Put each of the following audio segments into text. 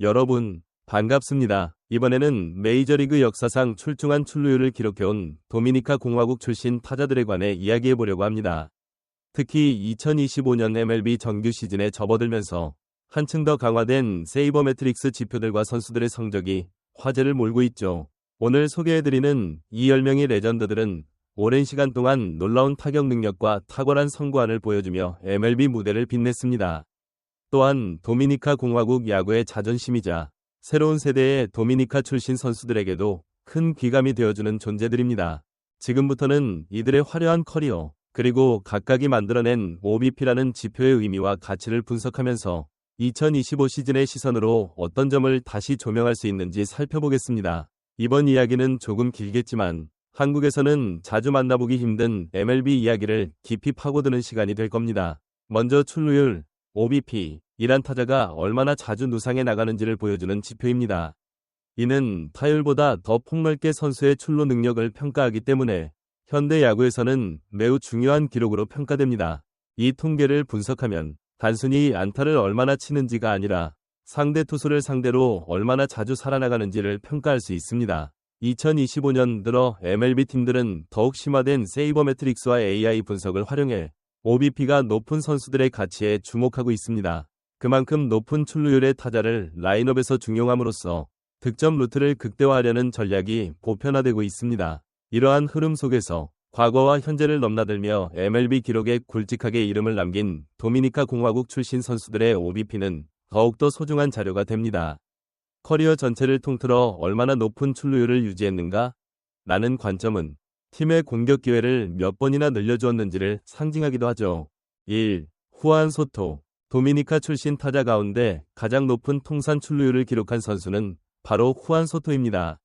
여러분, 반갑습니다. 이번에는 메이저리그 역사상 출중한 출루율을 기록해온 도미니카 공화국 출신 타자들에 관해 이야기해보려고 합니다. 특히 2025년 MLB 정규 시즌에 접어들면서 한층 더 강화된 세이버매트릭스 지표들과 선수들의 성적이 화제를 몰고 있죠. 오늘 소개해드리는 이 10명의 레전드들은 오랜 시간 동안 놀라운 타격 능력과 탁월한 선구안을 보여주며 MLB 무대를 빛냈습니다. 또한 도미니카 공화국 야구의 자존심이자 새로운 세대의 도미니카 출신 선수들에게도 큰 귀감이 되어주는 존재들입니다. 지금부터는 이들의 화려한 커리어, 그리고 각각이 만들어낸 OBP라는 지표의 의미와 가치를 분석하면서 2025 시즌의 시선으로 어떤 점을 다시 조명할 수 있는지 살펴보겠습니다. 이번 이야기는 조금 길겠지만 한국에서는 자주 만나보기 힘든 MLB 이야기를 깊이 파고드는 시간이 될 겁니다. 먼저 출루율, OBP, 이란 타자가 얼마나 자주 누상해 나가는지를 보여주는 지표입니다. 이는 타율보다 더 폭넓게 선수의 출루 능력을 평가하기 때문에 현대 야구에서는 매우 중요한 기록으로 평가됩니다. 이 통계를 분석하면 단순히 안타를 얼마나 치는지가 아니라 상대 투수를 상대로 얼마나 자주 살아나가는지를 평가할 수 있습니다. 2025년 들어 MLB 팀들은 더욱 심화된 세이버매트릭스와 AI 분석을 활용해 OBP가 높은 선수들의 가치에 주목하고 있습니다. 그만큼 높은 출루율의 타자를 라인업에서 중용함으로써 득점 루트를 극대화하려는 전략이 보편화되고 있습니다. 이러한 흐름 속에서 과거와 현재를 넘나들며 MLB 기록에 굵직하게 이름을 남긴 도미니카 공화국 출신 선수들의 OBP는 더욱더 소중한 자료가 됩니다. 커리어 전체를 통틀어 얼마나 높은 출루율을 유지했는가? 라는 관점은 팀의 공격 기회를 몇 번이나 늘려주었는지를 상징하기도 하죠. 1. 후안 소토. 도미니카 출신 타자 가운데 가장 높은 통산 출루율을 기록한 선수는 바로 후안 소토입니다.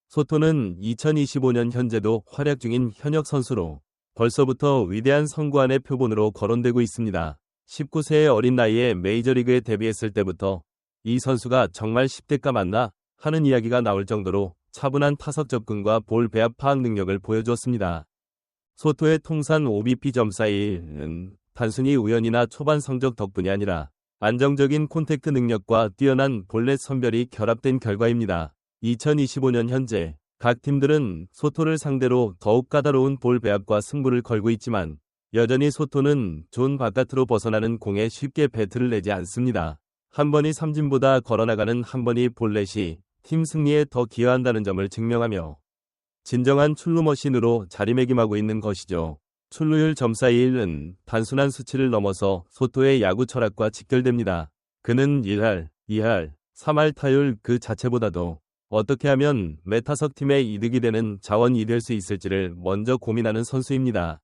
소토는 2025년 현재도 활약 중인 현역 선수로 벌써부터 위대한 선구안의 표본으로 거론되고 있습니다. 19세의 어린 나이에 메이저리그에 데뷔했을 때부터 이 선수가 정말 10대가 맞나 하는 이야기가 나올 정도로 차분한 타석 접근과 볼 배합 파악 능력을 보여주었습니다. 소토의 통산 OBP 점사일은 단순히 우연이나 초반 성적 덕분이 아니라 안정적인 콘택트 능력과 뛰어난 볼넷 선별이 결합된 결과입니다. 2025년 현재 각 팀들은 소토를 상대로 더욱 까다로운 볼 배합과 승부를 걸고 있지만 여전히 소토는 존 바깥으로 벗어나는 공에 쉽게 배트를 내지 않습니다. 한 번이 삼진보다 걸어나가는 한 번이 볼넷이 팀 승리에 더 기여한다는 점을 증명하며 진정한 출루 머신으로 자리매김하고 있는 것이죠. 출루율 점사 1은 단순한 수치를 넘어서 소토의 야구 철학과 직결됩니다. 그는 1할, 2할, 3할 타율 그 자체보다도 어떻게 하면 메타석 팀의 이득이 되는 자원이 될 수 있을지를 먼저 고민하는 선수입니다.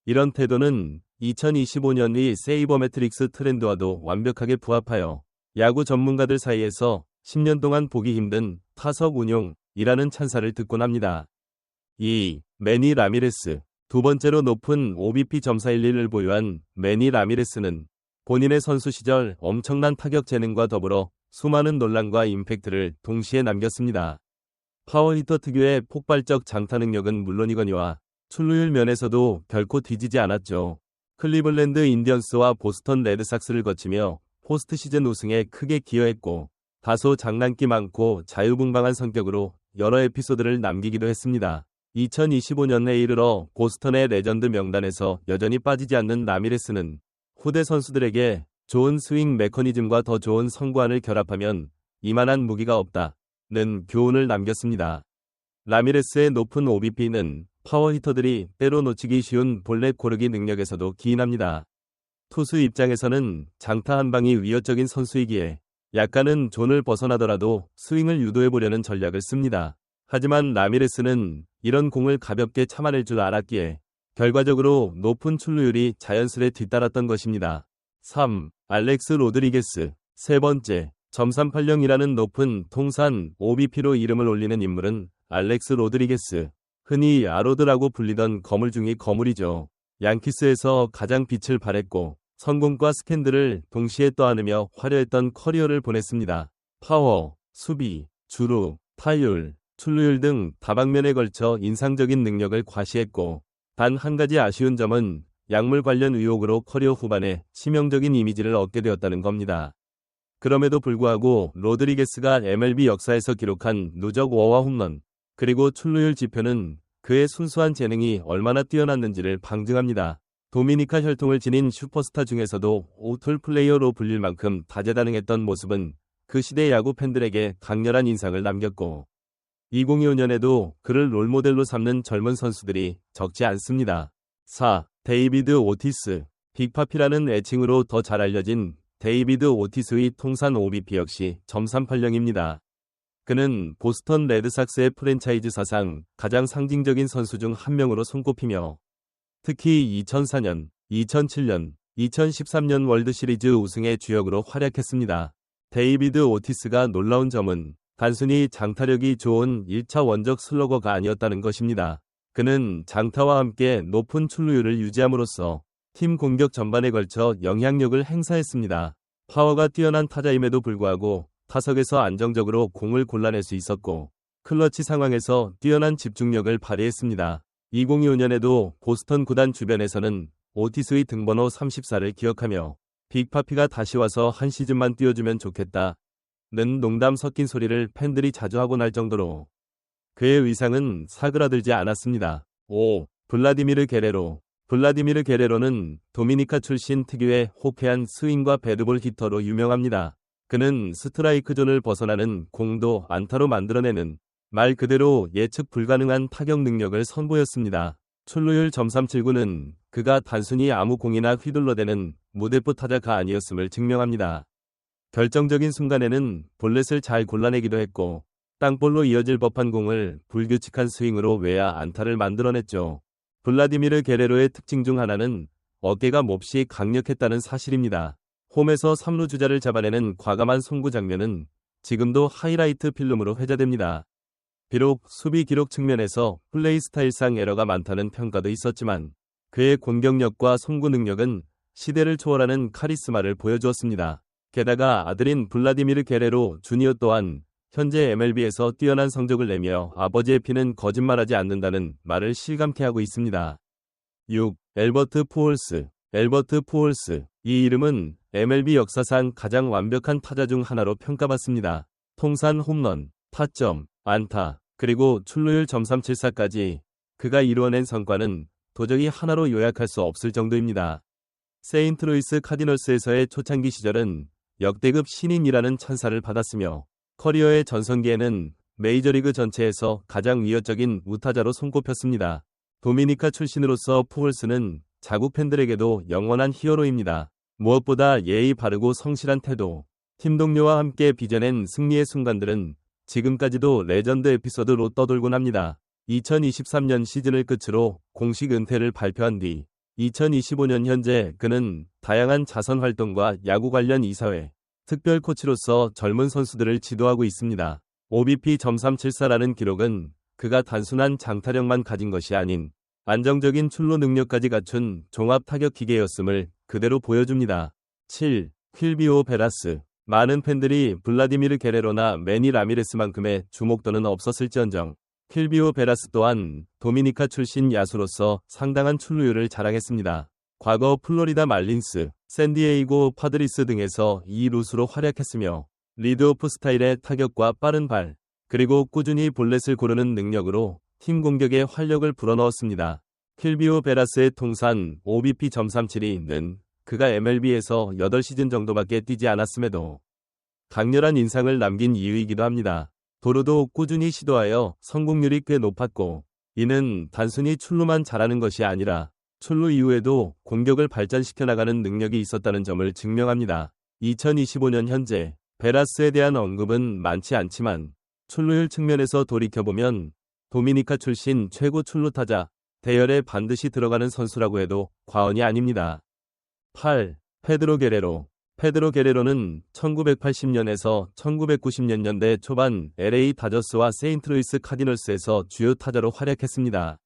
이런 태도는 2025년의 세이버매트릭스 트렌드와도 완벽하게 부합하여 야구 전문가들 사이에서 10년 동안 보기 힘든 타석 운용이라는 찬사를 듣곤 합니다. 2. 매니 라미레스. 두 번째로 높은 OBP 점사 1을 보유한 매니 라미레스는 본인의 선수 시절 엄청난 타격 재능과 더불어 수많은 논란과 임팩트를 동시에 남겼습니다. 파워히터 특유의 폭발적 장타 능력은 물론이거니와 출루율 면에서도 결코 뒤지지 않았죠. 클리블랜드 인디언스와 보스턴 레드삭스를 거치며 포스트 시즌 우승에 크게 기여했고 다소 장난기 많고 자유분방한 성격으로 여러 에피소드를 남기기도 했습니다. 2025년에 이르러 보스턴의 레전드 명단에서 여전히 빠지지 않는 라미레스는 후대 선수들에게 좋은 스윙 메커니즘과 더 좋은 선구안을 결합하면 이만한 무기가 없다는 교훈을 남겼습니다. 라미레스의 높은 OBP는 파워히터들이 때로 놓치기 쉬운 볼넷 고르기 능력에서도 기인합니다. 투수 입장에서는 장타 한 방이 위협적인 선수이기에 약간은 존을 벗어나더라도 스윙을 유도해보려는 전략을 씁니다. 하지만 라미레스는 이런 공을 가볍게 참아낼 줄 알았기에 결과적으로 높은 출루율이 자연스레 뒤따랐던 것입니다. 3. 알렉스 로드리게스. 세 번째, .380이라는 높은 통산 OBP로 이름을 올리는 인물은 알렉스 로드리게스. 흔히 아로드라고 불리던 거물 중의 거물이죠. 양키스에서 가장 빛을 발했고 성공과 스캔들을 동시에 떠안으며 화려했던 커리어를 보냈습니다. 파워, 수비, 주루, 타율, 출루율 등 다방면에 걸쳐 인상적인 능력을 과시했고 단 한 가지 아쉬운 점은 약물 관련 의혹으로 커리어 후반에 치명적인 이미지를 얻게 되었다는 겁니다. 그럼에도 불구하고 로드리게스가 MLB 역사에서 기록한 누적 WAR와 홈런, 그리고 출루율 지표는 그의 순수한 재능이 얼마나 뛰어났는지를 방증합니다. 도미니카 혈통을 지닌 슈퍼스타 중에서도 오툴 플레이어로 불릴 만큼 다재다능했던 모습은 그 시대 야구 팬들에게 강렬한 인상을 남겼고 2025년에도 그를 롤모델로 삼는 젊은 선수들이 적지 않습니다. 4. 데이비드 오티스. 빅파피라는 애칭으로 더 잘 알려진 데이비드 오티스의 통산 OBP 역시 .380입니다. 그는 보스턴 레드삭스의 프랜차이즈 사상 가장 상징적인 선수 중 한 명으로 손꼽히며 특히 2004년, 2007년, 2013년 월드시리즈 우승의 주역으로 활약했습니다. 데이비드 오티스가 놀라운 점은 단순히 장타력이 좋은 1차 원적 슬러거가 아니었다는 것입니다. 그는 장타와 함께 높은 출루율을 유지함으로써 팀 공격 전반에 걸쳐 영향력을 행사했습니다. 파워가 뛰어난 타자임에도 불구하고 타석에서 안정적으로 공을 골라낼 수 있었고 클러치 상황에서 뛰어난 집중력을 발휘했습니다. 2025년에도 보스턴 구단 주변에서는 오티스의 등번호 34를 기억하며 빅파피가 다시 와서 한 시즌만 뛰어주면 좋겠다 는 농담 섞인 소리를 팬들이 자주 하곤 할 정도로 그의 의상은 사그라들지 않았습니다. 5. 블라디미르 게레로. 블라디미르 게레로는 도미니카 출신 특유의 호쾌한 스윙과 배드볼 히터로 유명합니다. 그는 스트라이크 존을 벗어나는 공도 안타로 만들어내는 말 그대로 예측 불가능한 타격 능력을 선보였습니다. 출루율 .379는 그가 단순히 아무 공이나 휘둘러대는 무대포 타자가 아니었음을 증명합니다. 결정적인 순간에는 볼넷을 잘 골라내기도 했고 땅볼로 이어질 법한 공을 불규칙한 스윙으로 외야 안타를 만들어냈죠. 블라디미르 게레로의 특징 중 하나는 어깨가 몹시 강력했다는 사실입니다. 홈에서 3루 주자를 잡아내는 과감한 송구 장면은 지금도 하이라이트 필름으로 회자됩니다. 비록 수비 기록 측면에서 플레이 스타일상 에러가 많다는 평가도 있었지만 그의 공격력과 송구 능력은 시대를 초월하는 카리스마를 보여주었습니다. 게다가 아들인 블라디미르 게레로 주니어 또한 현재 MLB에서 뛰어난 성적을 내며 아버지의 피는 거짓말하지 않는다는 말을 실감케 하고 있습니다. 6. 엘버트 푸홀스. 엘버트 푸홀스. 이 이름은 MLB 역사상 가장 완벽한 타자 중 하나로 평가받습니다. 통산 홈런, 타점, 안타, 그리고 출루율 .374까지 그가 이루어낸 성과는 도저히 하나로 요약할 수 없을 정도입니다. 세인트루이스 카디널스에서의 초창기 시절은 역대급 신인이라는 찬사를 받았으며 커리어의 전성기에는 메이저리그 전체에서 가장 위협적인 우타자로 손꼽혔습니다. 도미니카 출신으로서 푸홀스는 자국 팬들에게도 영원한 히어로입니다. 무엇보다 예의 바르고 성실한 태도, 팀 동료와 함께 빚어낸 승리의 순간들은 지금까지도 레전드 에피소드로 떠돌곤 합니다. 2023년 시즌을 끝으로 공식 은퇴를 발표한 뒤 2025년 현재 그는 다양한 자선 활동과 야구 관련 이사회, 특별 코치로서 젊은 선수들을 지도하고 있습니다. OBP .374라는 기록은 그가 단순한 장타력만 가진 것이 아닌 안정적인 출루 능력까지 갖춘 종합 타격 기계였음을 그대로 보여줍니다. 7. 퀼비오 베라스. 많은 팬들이 블라디미르 게레로나 매니 라미레스만큼의 주목도는 없었을지언정 퀼비오 베라스 또한 도미니카 출신 야수로서 상당한 출루율을 자랑했습니다. 과거 플로리다 말린스, 샌디에이고 파드리스 등에서 2루수로 활약했으며 리드오프 스타일의 타격과 빠른 발, 그리고 꾸준히 볼넷을 고르는 능력으로 팀 공격에 활력을 불어넣었습니다. 퀼비오 베라스의 통산 OBP .372는 그가 MLB에서 8시즌 정도밖에 뛰지 않았음에도 강렬한 인상을 남긴 이유이기도 합니다. 도루도 꾸준히 시도하여 성공률이 꽤 높았고 이는 단순히 출루만 잘하는 것이 아니라 출루 이후에도 공격을 발전시켜 나가는 능력이 있었다는 점을 증명합니다. 2025년 현재 베라스에 대한 언급은 많지 않지만 출루율 측면에서 돌이켜보면 도미니카 출신 최고 출루타자 대열에 반드시 들어가는 선수라고 해도 과언이 아닙니다. 8. 페드로 게레로. 페드로 게레로는 1980년에서 1990년대 초반 LA 다저스와 세인트루이스 카디널스에서 주요 타자로 활약했습니다.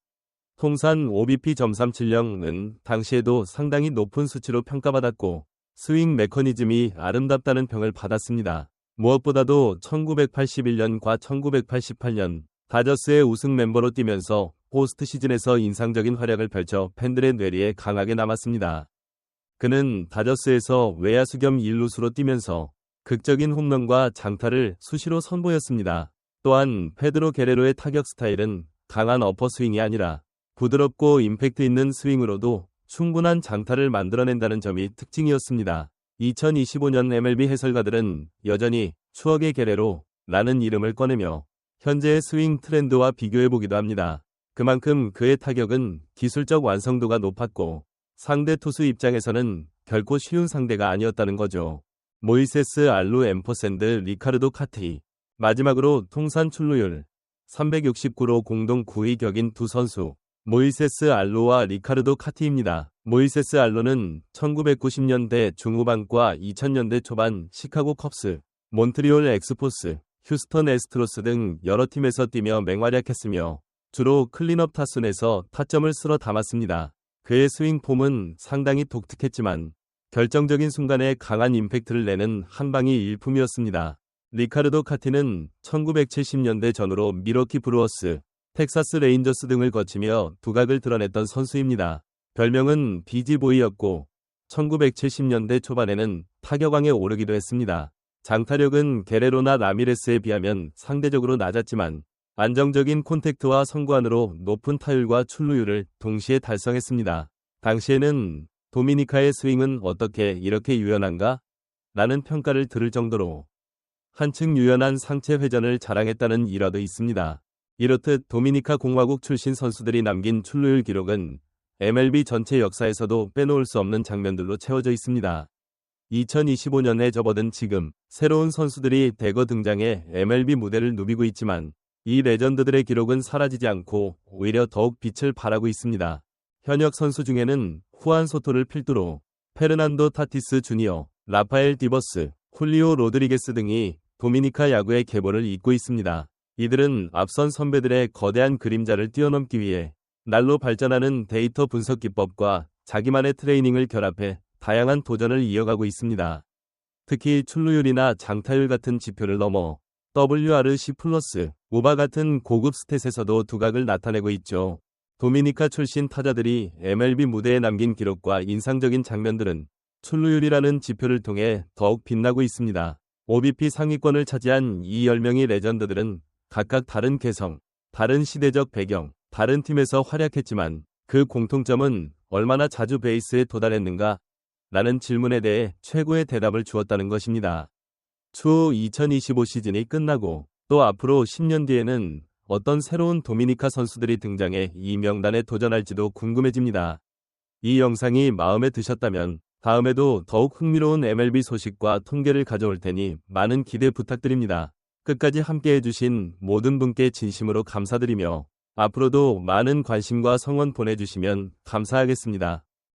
통산 OBP .370은 당시에도 상당히 높은 수치로 평가받았고 스윙 메커니즘이 아름답다는 평을 받았습니다. 무엇보다도 1981년과 1988년 다저스의 우승 멤버로 뛰면서 포스트 시즌에서 인상적인 활약을 펼쳐 팬들의 뇌리에 강하게 남았습니다. 그는 다저스에서 외야수 겸 1루수로 뛰면서 극적인 홈런과 장타를 수시로 선보였습니다. 또한 페드로 게레로의 타격 스타일은 강한 어퍼스윙이 아니라 부드럽고 임팩트 있는 스윙으로도 충분한 장타를 만들어낸다는 점이 특징이었습니다. 2025년 MLB 해설가들은 여전히 추억의 게레로라는 이름을 꺼내며 현재의 스윙 트렌드와 비교해보기도 합니다. 그만큼 그의 타격은 기술적 완성도가 높았고 상대 투수 입장에서는 결코 쉬운 상대가 아니었다는 거죠. 모이세스 알루 앰퍼샌드 리카르도 카티. 마지막으로 통산 출루율 369로 공동 9위 격인 두 선수 모이세스 알루와 리카르도 카티입니다. 모이세스 알루는 1990년대 중후반과 2000년대 초반 시카고 컵스, 몬트리올 엑스포스, 휴스턴 애스트로스 등 여러 팀에서 뛰며 맹활약했으며 주로 클린업 타순에서 타점을 쓸어 담았습니다. 그의 스윙 폼은 상당히 독특했지만 결정적인 순간에 강한 임팩트를 내는 한방이 일품이었습니다. 리카르도 카티는 1970년대 전후로 밀워키 브루어스, 텍사스 레인저스 등을 거치며 두각을 드러냈던 선수입니다. 별명은 비지보이였고 1970년대 초반에는 타격왕에 오르기도 했습니다. 장타력은 게레로나 라미레스에 비하면 상대적으로 낮았지만 안정적인 콘택트와 성구안으로 높은 타율과 출루율을 동시에 달성했습니다. 당시에는 도미니카의 스윙은 어떻게 이렇게 유연한가? 라는 평가를 들을 정도로 한층 유연한 상체 회전을 자랑했다는 일화도 있습니다. 이렇듯 도미니카 공화국 출신 선수들이 남긴 출루율 기록은 MLB 전체 역사에서도 빼놓을 수 없는 장면들로 채워져 있습니다. 2025년에 접어든 지금 새로운 선수들이 대거 등장해 MLB 무대를 누비고 있지만 이 레전드들의 기록은 사라지지 않고 오히려 더욱 빛을 발하고 있습니다. 현역 선수 중에는 후안 소토를 필두로 페르난도 타티스 주니어, 라파엘 디버스, 훌리오 로드리게스 등이 도미니카 야구의 계보를 잇고 있습니다. 이들은 앞선 선배들의 거대한 그림자를 뛰어넘기 위해 날로 발전하는 데이터 분석 기법과 자기만의 트레이닝을 결합해 다양한 도전을 이어가고 있습니다. 특히 출루율이나 장타율 같은 지표를 넘어 WRC+, 우바 같은 고급 스탯에서도 두각을 나타내고 있죠. 도미니카 출신 타자들이 MLB 무대에 남긴 기록과 인상적인 장면들은 출루율이라는 지표를 통해 더욱 빛나고 있습니다. OBP 상위권을 차지한 이 10명의 레전드들은 각각 다른 개성, 다른 시대적 배경, 다른 팀에서 활약했지만 그 공통점은 얼마나 자주 베이스에 도달했는가? 라는 질문에 대해 최고의 대답을 주었다는 것입니다. 추후 2025 시즌이 끝나고 또 앞으로 10년 뒤에는 어떤 새로운 도미니카 선수들이 등장해 이 명단에 도전할지도 궁금해집니다. 이 영상이 마음에 드셨다면 다음에도 더욱 흥미로운 MLB 소식과 통계를 가져올 테니 많은 기대 부탁드립니다. 끝까지 함께해주신 모든 분께 진심으로 감사드리며 앞으로도 많은 관심과 성원 보내주시면 감사하겠습니다.